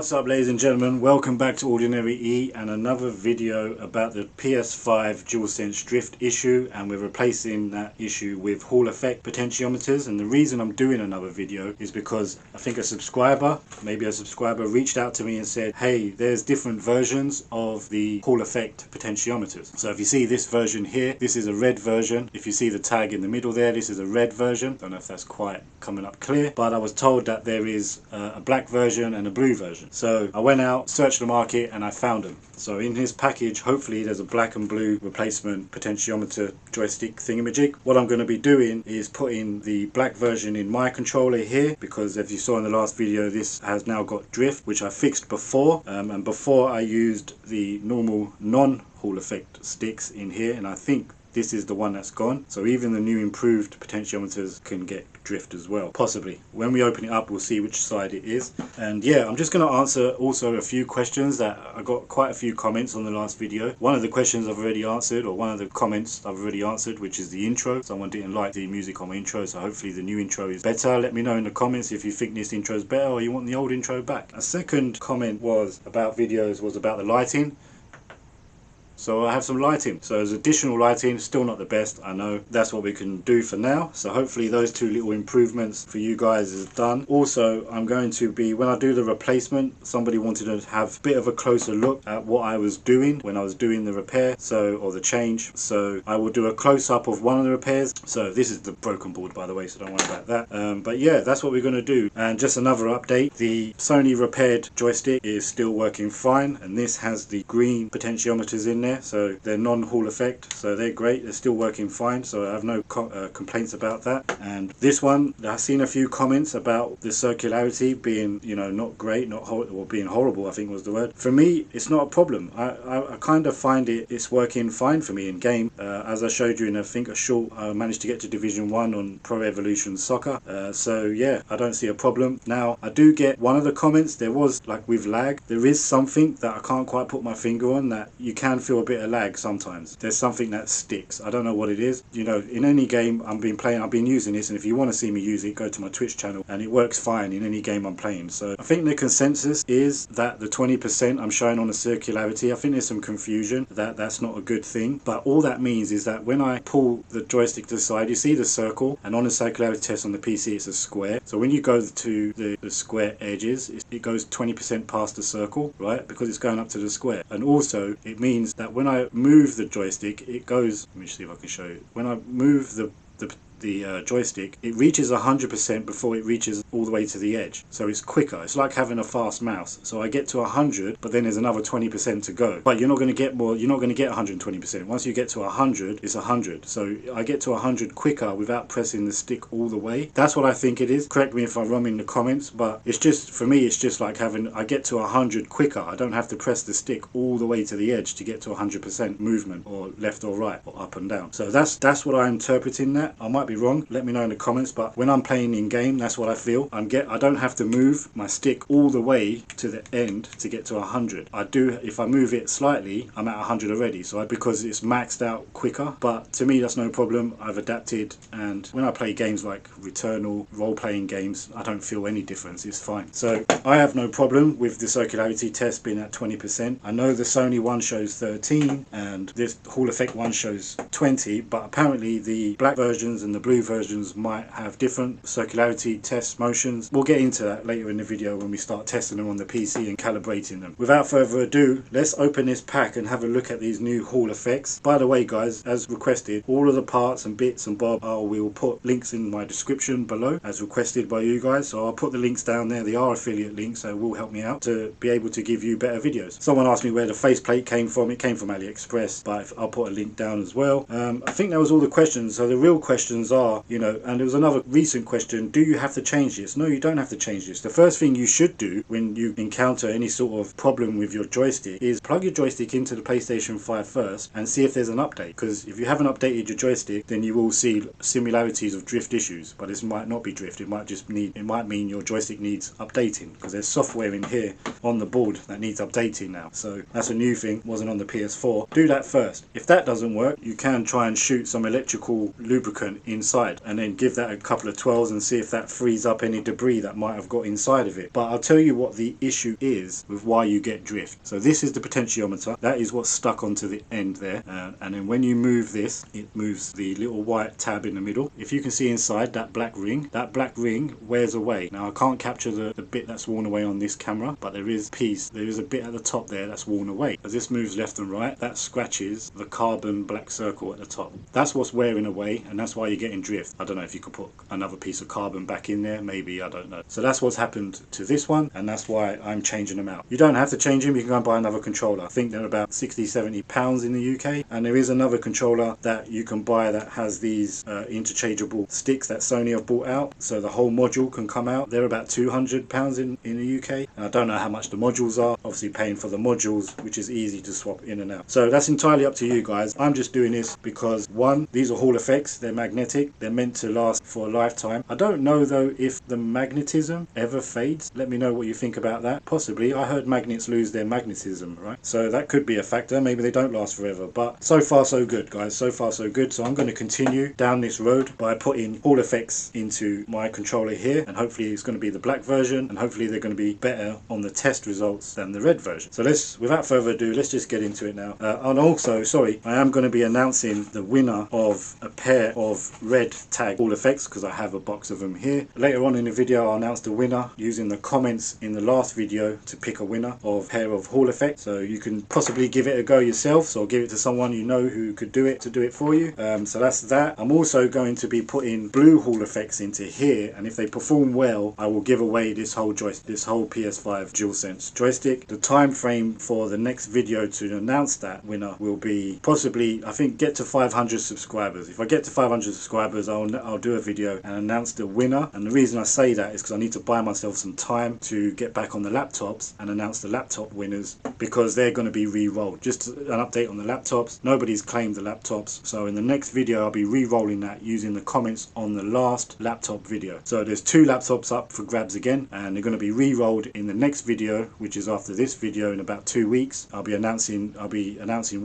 What's up, ladies and gentlemen, welcome back to Ordinary E and another video about the PS5 DualSense drift issue, and we're replacing that issue with Hall effect potentiometers. And the reason I'm doing another video is because I think a subscriber reached out to me and said, hey, there's different versions of the Hall effect potentiometers. So if you see this version here, this is a red version. If you see the tag in the middle there, this is a red version. Don't know if that's quite coming up clear, but I was told that there is a black version and a blue version. So I went out, searched the market, and I found them. So in his package, hopefully there's a black and blue replacement potentiometer joystick thingamajig. What I'm going to be doing is putting the black version in my controller here, because as you saw in the last video, this has now got drift, which I fixed before. And before I used the normal non-Hall effect sticks in here, and I think this is the one that's gone. So even the new improved potentiometers can get drift as well, possibly. When we open it up, we'll see which side it is. And yeah, I'm just going to answer also a few questions that I got quite a few comments on the last video. One of the questions I've already answered, or one of the comments I've already answered, which is the intro. Someone didn't like the music on my intro, so hopefully the new intro is better. Let me know in the comments if you think this intro is better or you want the old intro back. A second comment was about the lighting. So I have some lighting. So as additional lighting, still not the best, I know. That's what we can do for now. So hopefully those two little improvements for you guys is done. Also, I'm going to be, when I do the replacement, somebody wanted to have a bit of a closer look at what I was doing when I was doing the repair, or the change. So I will do a close-up of one of the repairs. So this is the broken board, by the way, so don't worry about that. But yeah, that's what we're going to do. And just another update, the Sony repaired joystick is still working fine, and this has the green potentiometers in there. So they're non-Hall effect, so they're great, they're still working fine, so I have no complaints about that. And this one, I've seen a few comments about the circularity being, you know, not great, or being horrible, I think was the word. For me, it's not a problem. I kind of find it's working fine for me in game. As I showed you in I think a short, I managed to get to Division 1 on Pro Evolution Soccer. So yeah, I don't see a problem. Now, I do get one of the comments, there was, like with lag, there is something that I can't quite put my finger on, that you can feel a bit of lag sometimes. There's something that sticks. I don't know what it is. You know, in any game I've been using this, and if you want to see me use it, go to my Twitch channel, and it works fine in any game I'm playing. So I think the consensus is that the 20% I'm showing on the circularity, I think there's some confusion that that's not a good thing, but all that means is that when I pull the joystick to the side, you see the circle, and on the circularity test on the PC it's a square. So when you go to the square edges, it goes 20% past the circle, right, because it's going up to the square. And also it means that when I move the joystick, it goes, let me see if I can show you, when I move the joystick, it reaches 100% before it reaches all the way to the edge. So it's quicker. It's like having a fast mouse. So I get to 100, but then there's another 20% to go. But you're not going to get more. You're not going to get 120%. Once you get to 100, it's 100. So I get to 100 quicker without pressing the stick all the way. That's what I think it is. Correct me if I'm wrong in the comments, but it's just, for me, it's just like I get to 100 quicker. I don't have to press the stick all the way to the edge to get to 100% movement, or left or right, or up and down. So that's what I interpret in that. I might be wrong, let me know in the comments, but when I'm playing in game, that's what I feel. I don't have to move my stick all the way to the end to get to 100. I do, if I move it slightly, I'm at 100 already, so because it's maxed out quicker. But to me, that's no problem. I've adapted, and when I play games like Returnal, role-playing games, I don't feel any difference. It's fine. So I have no problem with the circularity test being at 20%. I know the Sony one shows 13 and this Hall effect one shows 20, but apparently the black versions and the blue versions might have different circularity test motions. We'll get into that later in the video when we start testing them on the PC and calibrating them. Without further ado, let's open this pack and have a look at these new Hall effects. By the way, guys, as requested, all of the parts and bits and bobs, we will put links in my description below as requested by you guys. So I'll put the links down there. They are affiliate links, so it will help me out to be able to give you better videos. Someone asked me where the faceplate came from. It came from AliExpress, but I'll put a link down as well. I think that was all the questions. So the real questions are, you know, and there was another recent question, do you have to change this? No, you don't have to change this. The first thing you should do when you encounter any sort of problem with your joystick is plug your joystick into the PlayStation 5 first and see if there's an update, because if you haven't updated your joystick, then you will see similarities of drift issues. But this might not be drift, it might mean your joystick needs updating, because there's software in here on the board that needs updating now. So that's a new thing, wasn't on the PS4. Do that first. If that doesn't work, you can try and shoot some electrical lubricant inside, and then give that a couple of twirls and see if that frees up any debris that might have got inside of it. But I'll tell you what the issue is with why you get drift. So this is the potentiometer. That is what's stuck onto the end there, and then when you move this, it moves the little white tab in the middle. If you can see inside, that black ring wears away. Now I can't capture the bit that's worn away on this camera, but there is a bit at the top there that's worn away. As this moves left and right, that scratches the carbon black circle at the top. That's what's wearing away, and that's why you're getting drift. I don't know if you could put another piece of carbon back in there, maybe, I don't know. So that's what's happened to this one, and that's why I'm changing them out. You don't have to change them, you can go and buy another controller. I think they're about 60-70 pounds in the UK, and there is another controller that you can buy that has these interchangeable sticks that Sony have bought out, so the whole module can come out. They're about 200 pounds in the UK, and I don't know how much the modules are. Obviously paying for the modules, which is easy to swap in and out. So that's entirely up to you guys. I'm just doing this because, one, these are Hall effects, they're magnetic, they're meant to last for a lifetime. I don't know though if the magnetism ever fades. Let me know what you think about that. Possibly. I heard magnets lose their magnetism, right? So that could be a factor. Maybe they don't last forever, but so far so good, guys. So far so good. So I'm going to continue down this road by putting Hall effects into my controller here, and hopefully it's going to be the black version, and hopefully they're going to be better on the test results than the red version. So without further ado, let's just get into it now. And also, sorry, I am going to be announcing the winner of a pair of red tag Hall effects, because I have a box of them here. Later on in the video I'll announce the winner using the comments in the last video to pick a winner of a pair of Hall effects. So you can possibly give it a go yourself, or give it to someone you know who could do it for you. So that's that. I'm also going to be putting blue Hall effects into here, and if they perform well, I will give away this whole PS5 DualSense joystick. The time frame for the next video to announce that winner will be possibly, I think, get to 500 subscribers. If I get to 500 subscribers, I'll do a video and announce the winner. And the reason I say that is because I need to buy myself some time to get back on the laptops and announce the laptop winners, because they're going to be re-rolled. Just an update on the laptops, nobody's claimed the laptops, so in the next video I'll be re-rolling that using the comments on the last laptop video. So there's 2 laptops up for grabs again, and they're going to be re-rolled in the next video, which is after this video in about 2 weeks. I'll be announcing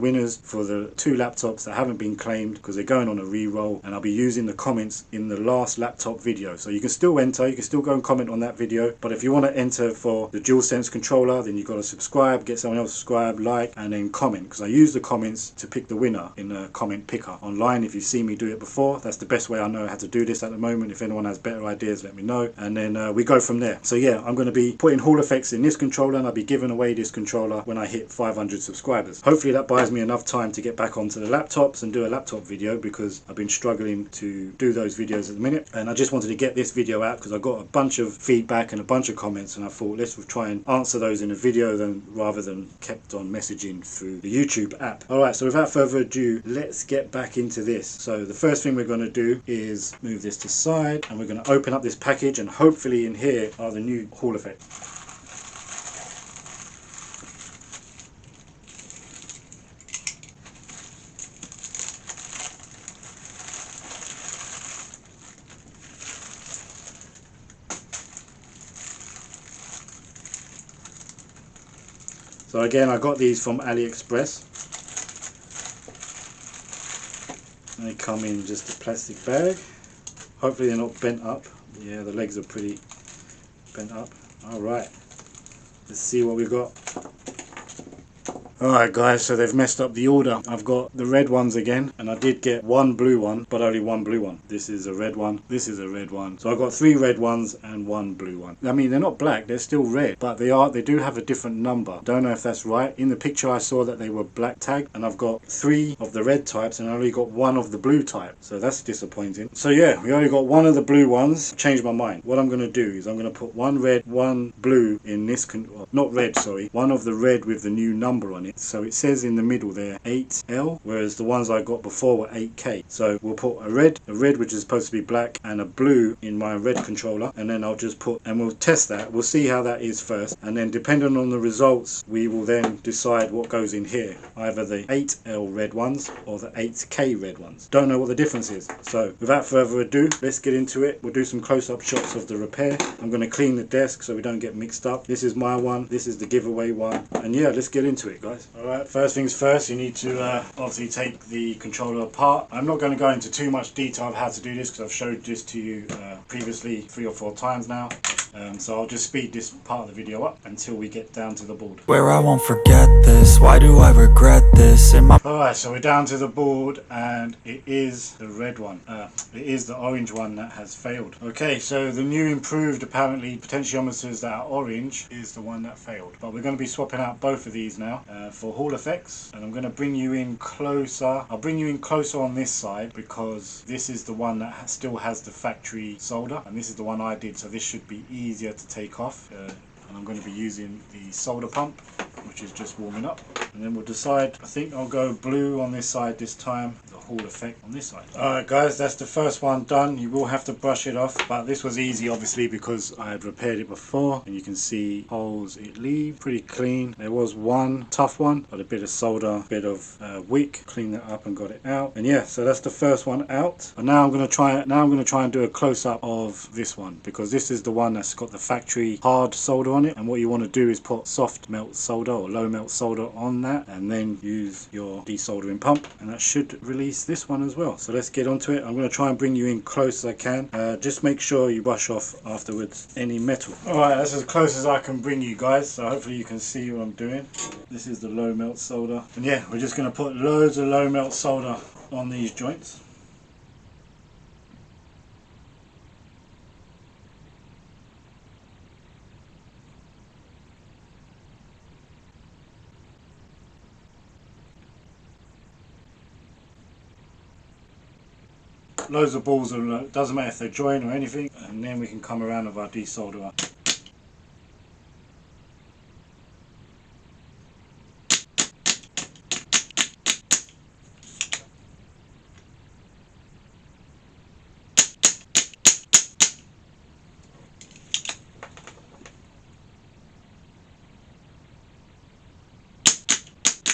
winners for the 2 laptops that haven't been claimed, because they're going on a re-roll, and I'll be using the comments in the last laptop video. So you can still enter, you can still go and comment on that video, but if you want to enter for the DualSense controller, then you've got to subscribe, get someone else to subscribe, like, and then comment, because I use the comments to pick the winner in the comment picker online. If you've seen me do it before, that's the best way I know how to do this at the moment. If anyone has better ideas, let me know, and then we go from there. So yeah, I'm going to be putting Hall effects in this controller, and I'll be giving away this controller when I hit 500 subscribers. Hopefully that buys me enough time to get back onto the laptops and do a laptop video, because I've been struggling to do those videos at the minute, and I just wanted to get this video out because I got a bunch of feedback and a bunch of comments, and I thought let's try and answer those in a video rather than kept on messaging through the YouTube app. Alright, so without further ado, let's get back into this. So the first thing we're going to do is move this to side, and we're going to open up this package, and hopefully in here are the new Hall effects. So again, I got these from AliExpress. They come in just a plastic bag. Hopefully they're not bent up. Yeah, the legs are pretty bent up. Alright, let's see what we've got. Alright guys, so they've messed up the order. I've got the red ones again, and I did get 1 blue one, but only 1 blue one. This is a red one, this is a red one. So I've got 3 red ones and 1 blue one. I mean, they're not black, they're still red, but they do have a different number. Don't know if that's right. In the picture I saw that they were black tagged, and I've got 3 of the red types and I only got 1 of the blue type. So that's disappointing. So yeah, we only got 1 of the blue ones. Changed my mind. What I'm going to do is I'm going to put 1 red, 1 blue in this, not red, sorry, 1 of the red with the new number on it. So it says in the middle there 8L, whereas the ones I got before were 8K. So we'll put a red which is supposed to be black, and a blue in my red controller, and then I'll just put, and we'll test that. We'll see how that is first, and then depending on the results we will then decide what goes in here, either the 8L red ones or the 8K red ones. Don't know what the difference is. So without further ado, let's get into it. We'll do some close-up shots of the repair. I'm going to clean the desk so we don't get mixed up. This is my one, this is the giveaway one, and yeah, let's get into it guys. guys. Alright, first things first, you need to obviously take the controller apart. I'm not going to go into too much detail of how to do this because I've showed this to you previously 3 or 4 times now. So I'll just speed this part of the video up until we get down to the board. Where I won't forget this, why do I regret this? Alright, so we're down to the board and it is the red one. It is the orange one that has failed. Okay, so the new improved apparently potentiometers that are orange is the one that failed. But we're going to be swapping out both of these now for Hall effects, and I'm going to bring you in closer. I'll bring you in closer on this side because this is the one that still has the factory solder, and this is the one I did, so this should be easier to take off. And I'm going to be using the solder pump, which is just warming up, and then we'll decide. I think I'll go blue on this side this time, the Hall effect on this side. Alright guys, that's the first one done. You will have to brush it off, but this was easy obviously because I had repaired it before, and you can see holes it leaves pretty clean. There was one tough one, but a bit of solder, a bit of wick, cleaned that up and got it out. And yeah, so that's the first one out. And now I'm going to try and do a close-up of this one, because this is the one that's got the factory hard solder on it, and what you want to do is put soft melt solder or low melt solder on that, and then use your desoldering pump, and that should release this one as well. So let's get onto it. I'm going to try and bring you in close as I can. Just make sure you brush off afterwards any metal. Alright, that's as close as I can bring you guys, so hopefully you can see what I'm doing. This is the low melt solder, and yeah, we're just going to put loads of low melt solder on these joints. Loads of balls, doesn't matter if they join or anything, and then we can come around with our desolderer.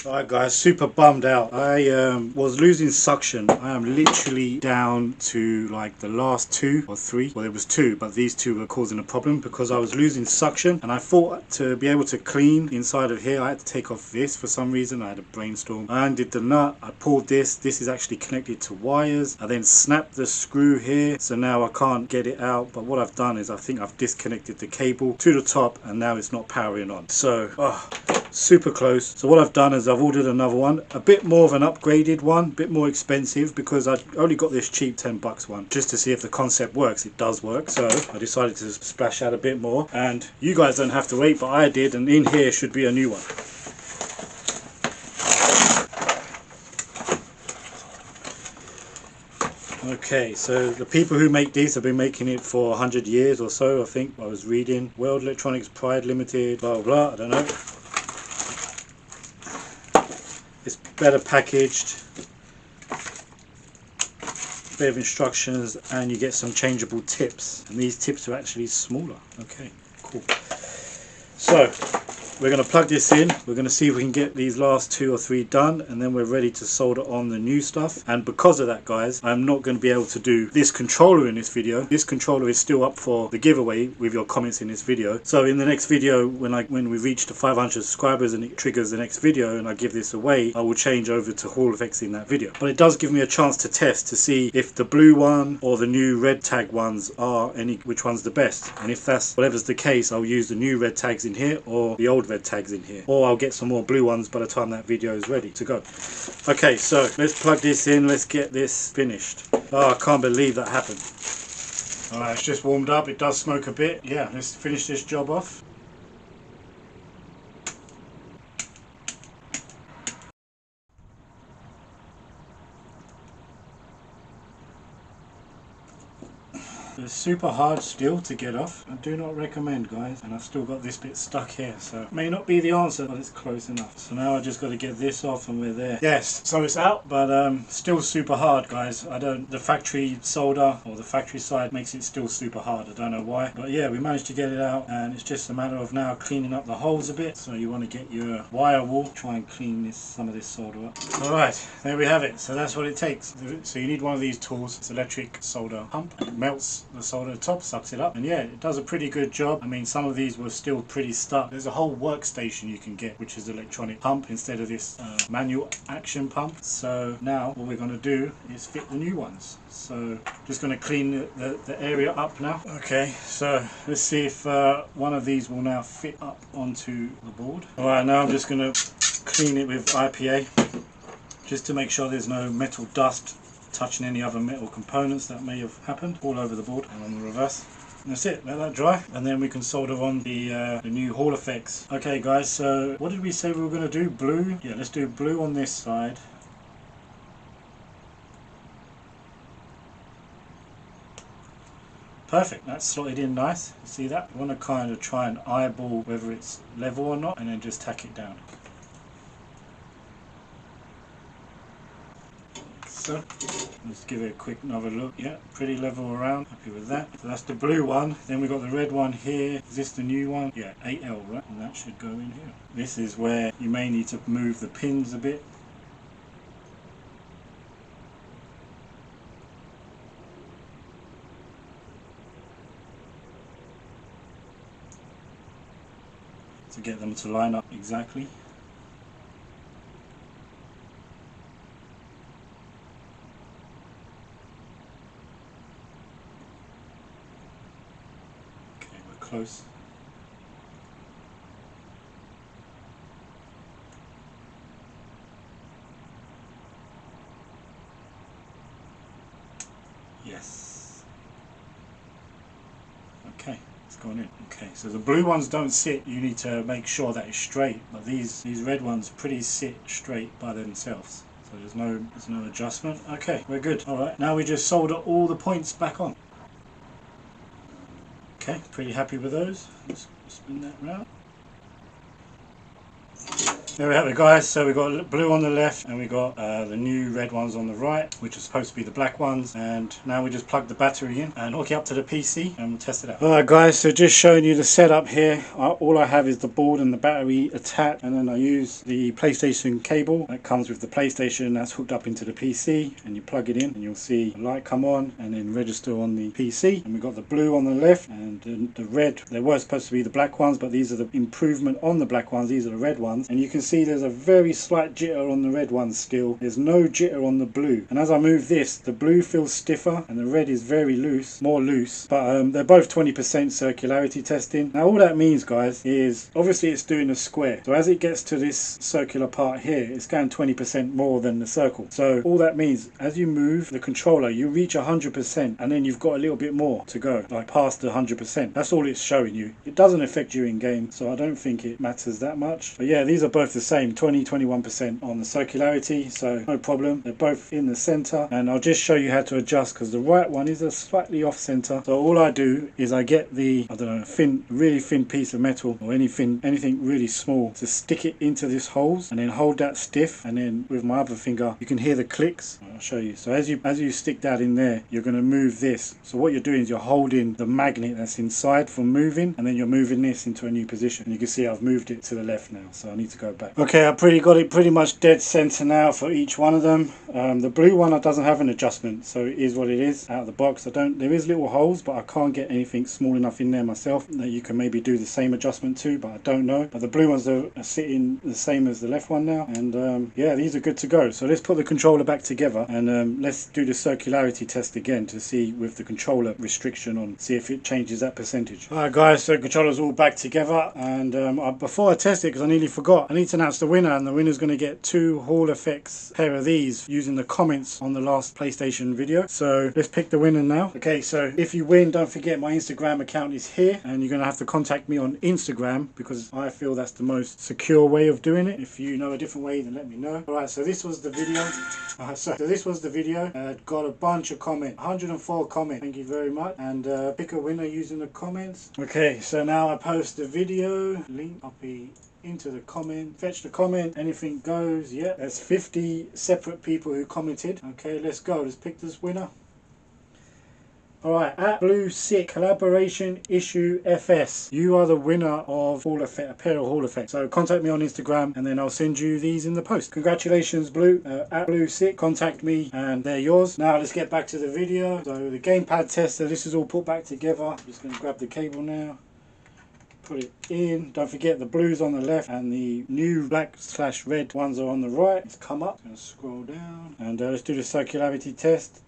Alright guys, super bummed out. I was losing suction. I am literally down to like the last 2 or 3. Well, there was 2, but these 2 were causing a problem because I was losing suction, and I thought to be able to clean inside of here I had to take off this for some reason. I had a brainstorm. I undid the nut, I pulled this. This is actually connected to wires. I then snapped the screw here, so now I can't get it out. But what I've done is I think I've disconnected the cable to the top, and now it's not powering on. So, super close. So what I've done is I've ordered another one, a bit more of an upgraded one, a bit more expensive, because I only got this cheap $10 one just to see if the concept works. It does work, so I decided to splash out a bit more, and you guys don't have to wait, but I did, and in here should be a new one. Okay, so the people who make these have been making it for 100 years or so, I think I was reading. World Electronics Pride Limited, blah blah blah, I don't know. It's better packaged, a bit of instructions, and you get some changeable tips, and these tips are actually smaller. Okay, cool. So we're going to plug this in, we're going to see if we can get these last 2 or 3 done, and then we're ready to solder on the new stuff. And because of that guys, I'm not going to be able to do this controller in this video. This controller is still up for the giveaway with your comments in this video. So in the next video, when we reach the 500 subscribers and it triggers the next video and I give this away, I will change over to Hall effects in that video. But it does give me a chance to test to see if the blue one or the new red tag ones are which one's the best. And if that's whatever's the case, I'll use the new red tags in here or the old red tags in here, or I'll get some more blue ones by the time that video is ready to go. Okay, so let's plug this in, let's get this finished. Oh, I can't believe that happened. Alright, it's just warmed up, it does smoke a bit. Yeah, let's finish this job off. It's super hard still to get off. I do not recommend, guys, and I've still got this bit stuck here, so it may not be the answer, but it's close enough. So now I just got to get this off and we're there. Yes, so it's out, but still super hard, guys. The factory solder or the factory side makes it still super hard. I don't know why, but yeah, we managed to get it out, and it's just a matter of now cleaning up the holes a bit. So you want to get your wire wool, try and clean some of this solder up. All right, there we have it. So that's what it takes. So you need one of these tools. It's electric solder pump. It melts the solder at the top, sucks it up, and yeah, it does a pretty good job. I mean, some of these were still pretty stuck. There's a whole workstation you can get, which is electronic pump instead of this manual action pump. So now what we're going to do is fit the new ones. So just going to clean the area up now. Okay, so let's see if one of these will now fit up onto the board. Alright, now I'm just going to clean it with IPA just to make sure there's no metal dust touching any other metal components that may have happened all over the board. And on the reverse. And that's it, let that dry, and then we can solder on the new Hall effects. Okay guys, so what did we say we were going to do? Blue? Yeah, let's do blue on this side. Perfect, that's slotted in nice. You see that? You want to kind of try and eyeball whether it's level or not, and then just tack it down. So let's give it a quick another look. Yeah, pretty level around, happy with that. So that's the blue one. Then we've got the red one here. Is this the new one? Yeah, 8L, right? And that should go in here. This is where you may need to move the pins a bit. To get them to line up exactly. Close. Yes. Okay, it's gone in. Okay, so the blue ones don't sit. You need to make sure that it's straight, but these red ones pretty sit straight by themselves. So there's no adjustment. Okay, we're good. All right, now we just solder all the points back on. Okay, pretty happy with those. Let's spin that round. There we have it guys, so we've got blue on the left and we've got the new red ones on the right, which are supposed to be the black ones, and now we just plug the battery in and hook it up to the PC and we'll test it out. Alright guys, so just showing you the setup here. All I have is the board and the battery attached, and then I use the PlayStation cable that comes with the PlayStation that's hooked up into the PC, and you plug it in and you'll see the light come on and then register on the PC. And we've got the blue on the left and the red. They were supposed to be the black ones, but these are the improvement on the black ones. These are the red ones, and you can see there's a very slight jitter on the red ones still. There's no jitter on the blue, and as I move this, the blue feels stiffer and the red is very loose, more loose, but they're both 20% circularity testing. Now all that means guys is obviously it's doing a square, so as it gets to this circular part here, it's going 20% more than the circle. So all that means, as you move the controller, you reach 100% and then you've got a little bit more to go, like past the 100%. That's all it's showing you. It doesn't affect you in game, so I don't think it matters that much. But yeah, these are both the same, 20-21% on the circularity, so no problem. They're both in the center, and I'll just show you how to adjust because the right one is a slightly off center. So all I do is I get the, I don't know, really thin piece of metal or anything really small, to stick it into this holes and then hold that stiff, and then with my other finger you can hear the clicks. I'll show you. So as you stick that in there, you're going to move this. So what you're doing is you're holding the magnet that's inside from moving, and then you're moving this into a new position. And you can see I've moved it to the left now, so I need to go back. Okay, I've got it pretty much dead center now for each one of them. The blue one doesn't have an adjustment, so it is what it is out of the box. There is little holes, but I can't get anything small enough in there myself that you can maybe do the same adjustment to, but I don't know. But the blue ones are sitting the same as the left one now, and yeah, these are good to go. So let's put the controller back together and let's do the circularity test again to see with the controller restriction on, see if it changes that percentage. Alright guys, so the controller's all back together, and before I test it, because I nearly forgot, I need to announce the winner, and the winner's going to get 2 Hall Effects pair of these using the comments on the last PlayStation video. So let's pick the winner now. Okay, so if you win, don't forget my Instagram account is here, and you're going to have to contact me on Instagram because I feel that's the most secure way of doing it. If you know a different way, then let me know. Alright, so this was the video. So this was the video. Got a bunch of comments, 104 comments. Thank you very much. And pick a winner using the comments. Okay, so now I post the video. Link copy into the comment, fetch the comment, anything goes. Yeah, there's 50 separate people who commented. Okay, let's go, let's pick this winner. Alright, at Blue Sick Collaboration Issue FS. You are the winner of Hall Effect, a pair of Hall Effects. So contact me on Instagram and then I'll send you these in the post. Congratulations, Blue. At Blue Sick, contact me and they're yours. Now let's get back to the video. So the gamepad tester, this is all put back together. I'm just going to grab the cable now. Put it in. Don't forget the blues on the left and the new black/red ones are on the right. Let's come up and scroll down and let's do the circularity test.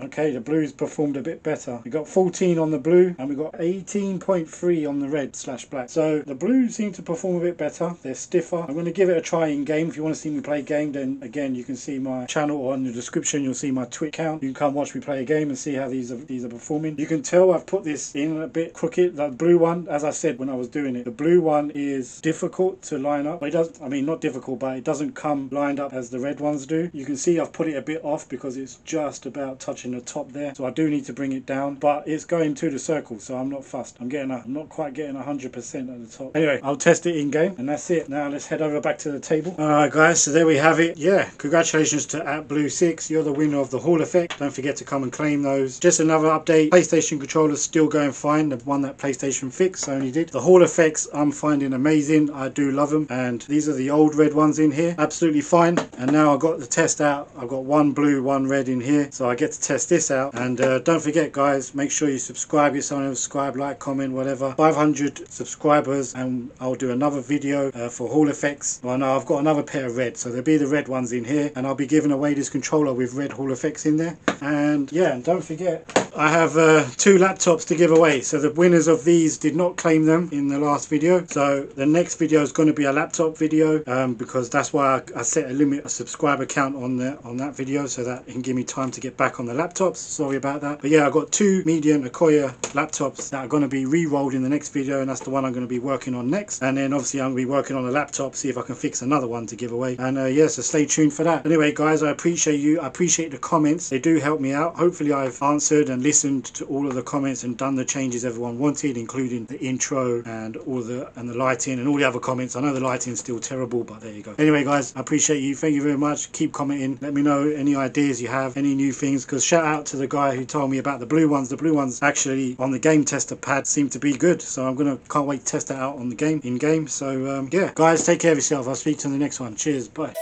Okay, the blues performed a bit better. We got 14 on the blue and we got 18.3 on the red/black. So the blues seem to perform a bit better. They're stiffer. I'm going to give it a try in game. If you want to see me play game, then again you can see my channel, or in the description you'll see my Twitch account. You can come watch me play a game and see how these are performing. You can tell I've put this in a bit crooked. The blue one, as I said when I was doing it, the blue one is difficult to line up. It does, I mean not difficult, but it doesn't come lined up as the red ones do. You can see I've put it a bit off because it's just about touching the top there, so I do need to bring it down, but it's going to the circle, so I'm not fussed. I'm not quite getting 100% at the top. Anyway, I'll test it in game and that's it. Now let's head over back to the table. Alright guys, so there we have it. Yeah, congratulations to @Blue6. You're the winner of the Hall Effect. Don't forget to come and claim those. Just another update, PlayStation controller's still going fine. The one that PlayStation fixed only did. The Hall Effects I'm finding amazing. I do love them, and these are the old red ones in here. Absolutely fine. And now I've got the test out. I've got one blue, one red in here, so I get to test this out. And don't forget guys, make sure you subscribe if someone subscribe, like, comment, whatever. 500 subscribers and I'll do another video for Hall Effects. Well, no, I've got another pair of red, so there'll be the red ones in here, and I'll be giving away this controller with red Hall Effects in there. And yeah, and don't forget I have 2 laptops to give away. So the winners of these did not claim them in the last video, so the next video is going to be a laptop video, because that's why I set a subscriber count on that video, so that it can give me time to get back on the laptops. Sorry about that, but yeah, I've got 2 medium Akoya laptops that are going to be re-rolled in the next video, and that's the one I'm going to be working on next. And then obviously I'm going to be working on a laptop, see if I can fix another one to give away. And yeah, so stay tuned for that. Anyway guys, I appreciate you. I appreciate the comments. They do help me out. Hopefully I've answered and listened to all of the comments and done the changes everyone wanted, including the intro and the lighting and all the other comments. I know the lighting's still terrible, but there you go. Anyway guys, I appreciate you. Thank you very much. Keep commenting. Let me know any ideas you have, any new things, because shout out to the guy who told me about the blue ones. The blue ones actually on the game tester pad seem to be good, so can't wait to test that out on the game in game. So yeah guys, take care of yourself. I'll speak to you in the next one. Cheers, bye.